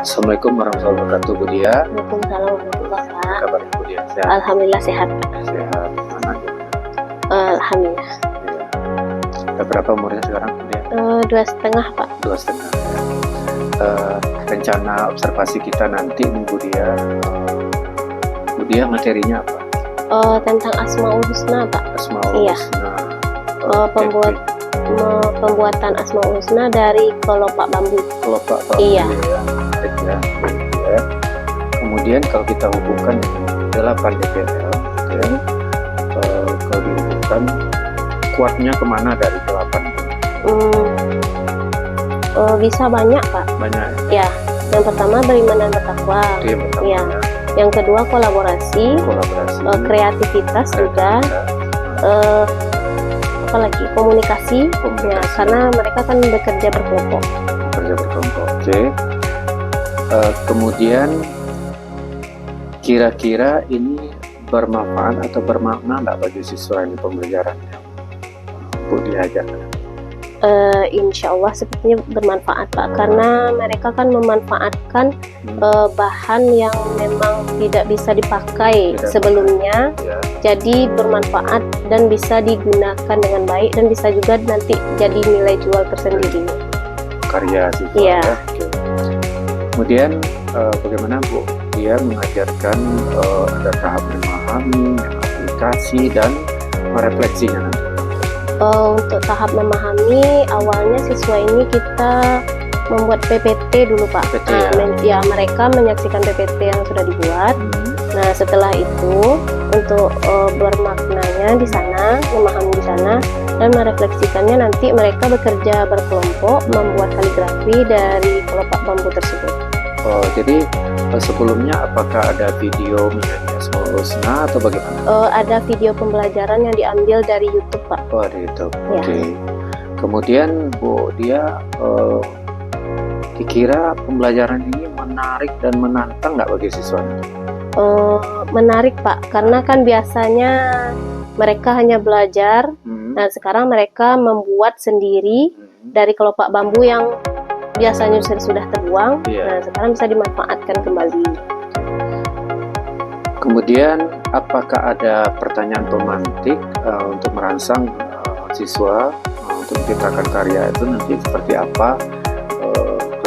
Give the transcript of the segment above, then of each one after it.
Assalamualaikum warahmatullahi wabarakatuh, Bu Dia. Waalaikumsalam warahmatullahi Apa wabarakatuh. kabar Bu Dia? Sehat? Alhamdulillah sehat. Sehat. Mana aja? Alhamdulillah. Ya. Ada berapa umurnya sekarang, Bu Dia? 2,5 Pak. 2,5. Rencana observasi kita nanti nih, Bu Dia. Bu Dia materinya apa? Tentang Asmaul Husna Pak. Asmaul Iya. Husna. Pembuatan Asmaul Husna dari kelopak bambu. Kelopak bambu. Iya. Ya. Menarik ya. Ya. Kemudian kalau kita hubungkan dengan 8 dBl, ya. Kalau dihubungkan kuatnya kemana dari 8? Bisa banyak Pak. Banyak Ya. Yang pertama beriman dan bertakwa. itu yang pertama. Iya. Yang kedua kolaborasi, Kolaborasi, kreativitas juga. Apalagi komunikasi. Ya, karena mereka kan bekerja berkelompok. bekerja berkelompok. Oke. Kemudian kira-kira ini bermanfaat atau bermakna nggak bagi siswa ini pembelajaran yang Bu diajarkan? Insya Allah sepertinya bermanfaat Pak, karena mereka kan memanfaatkan bahan yang memang tidak bisa dipakai sebelumnya, Ya. jadi bermanfaat dan bisa digunakan dengan baik dan bisa juga nanti jadi nilai jual tersendiri. Karya siswa. Iya. Ya. Oke. Kemudian bagaimana Bu dia mengajarkan ada tahap memahami, aplikasi dan merefleksinya nanti? Untuk tahap memahami, awalnya siswa ini kita membuat PPT dulu Pak. PPT, Ya, mereka menyaksikan PPT yang sudah dibuat. Nah, setelah itu untuk bermaknanya di sana, memahami di sana, dan merefleksikannya nanti mereka bekerja berkelompok membuat kaligrafi dari kelopak bambu tersebut. Jadi sebelumnya apakah ada video mengenai Asmaul Husna atau bagaimana? Ada video pembelajaran yang diambil dari YouTube Pak. Oh, ada itu. Ya. Oke. Kemudian Bu dia dikira pembelajaran ini menarik dan menantang nggak bagi siswa? Menarik Pak, karena kan biasanya mereka hanya belajar. Nah, sekarang mereka membuat sendiri dari kelopak bambu yang biasanya sudah terbuang. Iya. Nah, sekarang bisa dimanfaatkan kembali. Kemudian apakah ada pertanyaan pemantik untuk merangsang siswa untuk menciptakan karya itu nanti seperti apa,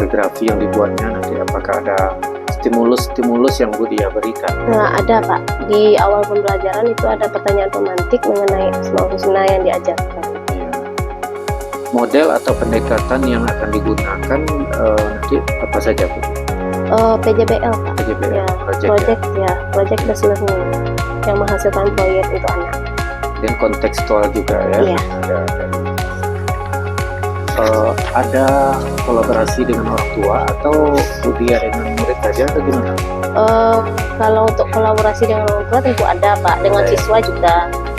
kaligrafi yang dibuatnya nanti, apakah ada stimulus yang Bu dia berikan? Nah, ada Pak, di awal pembelajaran itu ada pertanyaan pemantik mengenai Asmaul Husna yang diajarkan. Iya. Model atau pendekatan yang akan digunakan nanti apa saja Bu? PJBL Pak. PJBL, Ya, project ya. project based learning yang menghasilkan proyek untuk anak. Dan kontekstual juga ya. Iya. Ada kolaborasi dengan orang tua atau Bu dia dengan murid saja atau gimana? Kalau untuk kolaborasi dengan orang tua tentu ada Pak, dengan Baik. siswa juga.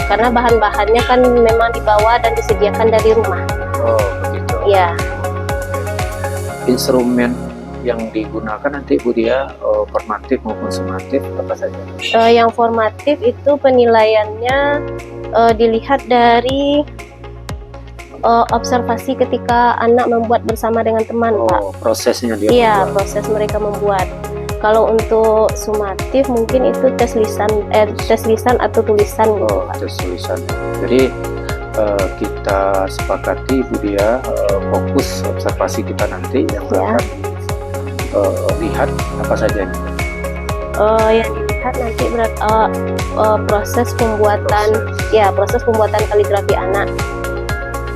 Karena bahan-bahannya kan memang dibawa dan disediakan dari rumah. Oh begitu. Ya, Instrumen yang digunakan nanti Bu dia formatif maupun sumatif apa saja? yang formatif itu penilaiannya dilihat dari observasi ketika anak membuat bersama dengan teman Pak. Oh prosesnya dia. Iya, membuat. proses mereka membuat. Kalau untuk sumatif mungkin itu tes lisan atau tulisan gitu Oh Pak. tes tulisan. Jadi kita sepakati Bu dia fokus observasi kita nanti yang Ya. akan lihat apa saja ini? Yang dilihat nanti proses pembuatan proses pembuatan kaligrafi anak.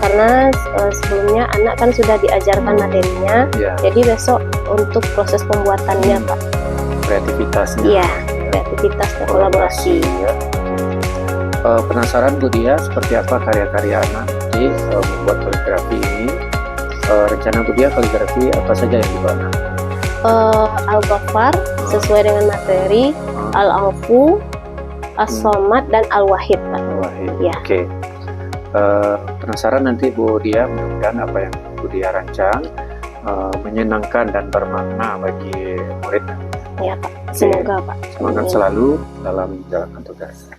Karena sebelumnya anak kan sudah diajarkan materinya, Ya, jadi besok untuk proses pembuatannya Pak. kreativitasnya. Iya, kreativitas dan kolaborasi. Ya. Penasaran Bu dia seperti apa karya-karya anak nanti membuat kaligrafi ini? Rencana Bu dia kaligrafi apa saja yang dibuat? Al-Ghaffar sesuai dengan materi, Al-Afu, As-Somad, dan Al-Wahid Pak. Wahid. Ya. Oke. Penasaran nanti Bu dia, mudah-mudahan apa yang Bu dia rancang menyenangkan dan bermakna bagi murid. Ya Pak, semoga Pak. Semangat selalu dalam menjalankan tugas.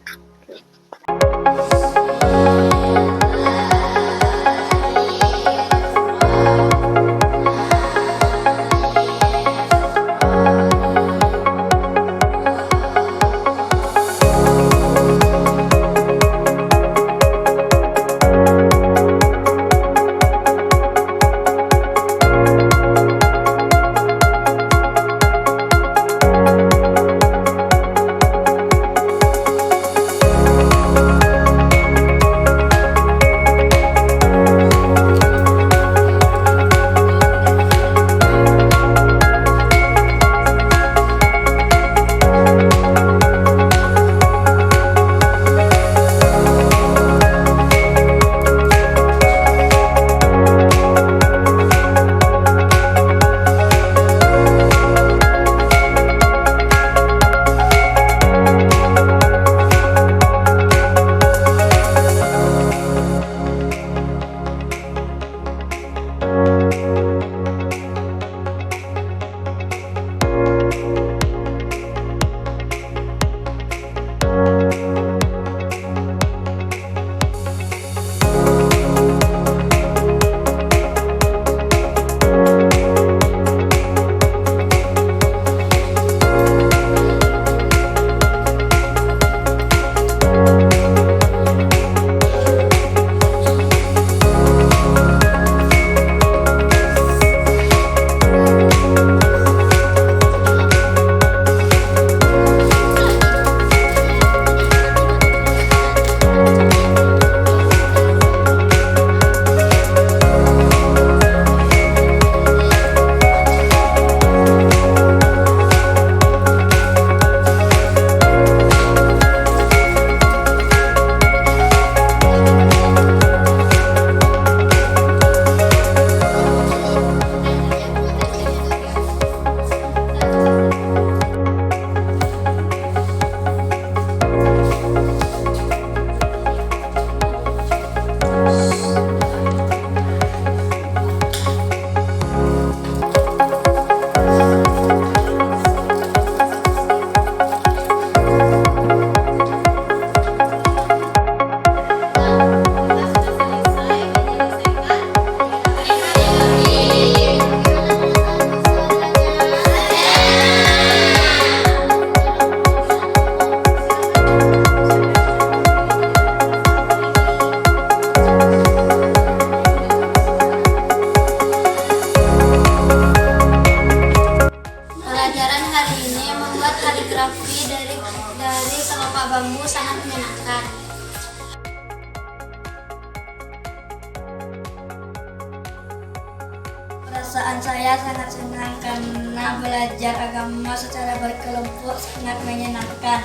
Perasaan saya sangat senang karena belajar agama secara berkelompok sangat menyenangkan.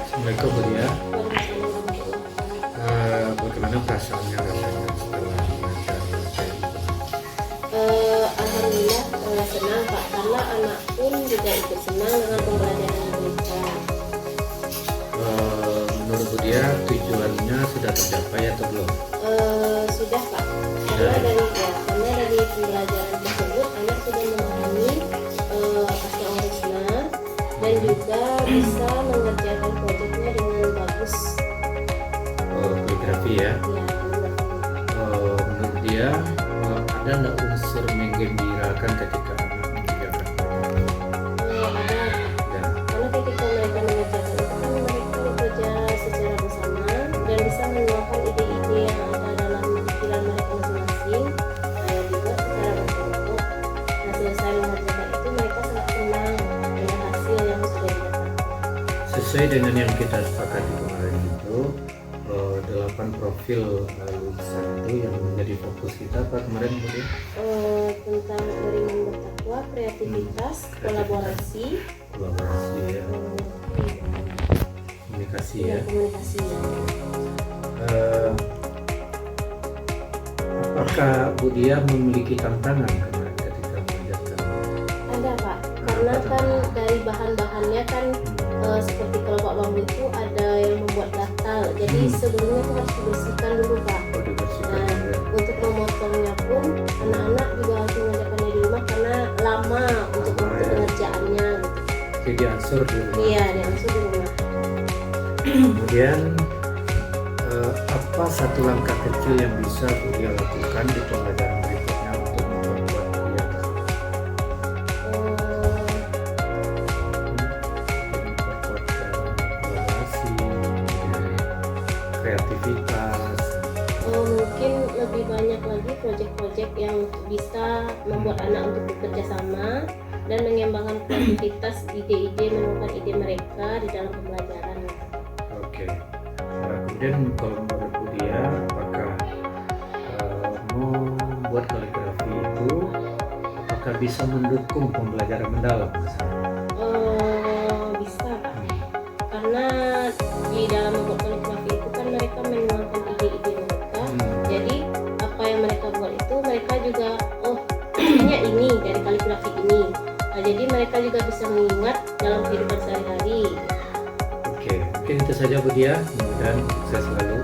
Assalamualaikum Bu Dia. Bagaimana perasaannya rasanya setelah belajar Alhamdulillah senang Pak, karena anak pun juga ikut senang dengan pembelajaran mereka. Menurut Bu Dia, tujuannya sudah tercapai atau belum? Sudah Pak, karena dari pembelajaran tersebut anak sudah memahami Asmaul Husna dan juga bisa mengerjakan proyeknya dengan bagus. Kaligrafi ya. Menurut dia ada nggak unsur menggembirakan ketika anak mengerjakan Ada, karena ketika mereka mengerjakan itu kan mereka bekerja secara bersama dan bisa menuangkan ide-ide yang ada dalam pikiran mereka masing-masing yang dibuat secara berkelompok. Nah, selesai mengerjakan itu mereka sangat senang dengan hasil yang sudah didapat. Sesuai dengan yang kita sepakati kemarin itu 8 profil lukisan itu yang menjadi fokus kita apa kemarin Bu Dia? Tentang beriman bertakwa, kreativitas, kolaborasi ya, komunikasi ya. komunikasi ya. Apakah Bu Dia memiliki tantangan kemarin ketika mengajarkan? Ada Pak, karena kan dari bahan-bahannya kan seperti kelopak bambu itu ada yang membuat gatal, jadi sebelumnya itu harus dibersihkan dulu Pak. Nah, untuk memotongnya pun anak-anak juga harus mengerjakannya di rumah karena lama untuk waktu pengerjaannya gitu. Jadi diansur di rumah. Iya, diansur di rumah. Kemudian apa satu langkah kecil yang bisa Bu Dia lakukan di pembelajaran berikutnya untuk memperkuat dia tersebut? Kolaborasi, kreativitas. Mungkin lebih banyak lagi proyek-proyek yang bisa membuat anak untuk bekerja sama dan mengembangkan kreativitas ide-ide, menemukan ide mereka di dalam pembelajaran. Oke. Kemudian kalau menurut Bu Dia, apakah membuat kaligrafi itu apakah bisa mendukung pembelajaran mendalam? Bisa Pak, karena di dalam membuat kaligrafi itu kan mereka menuangkan ide-ide mereka. Jadi apa yang mereka buat itu mereka juga hanya ini dari kaligrafi ini. Nah, jadi mereka juga bisa mengingat dalam kehidupan sehari-hari. Oke, mungkin itu saja Bu Dia. Mudah-mudahan sukses selalu.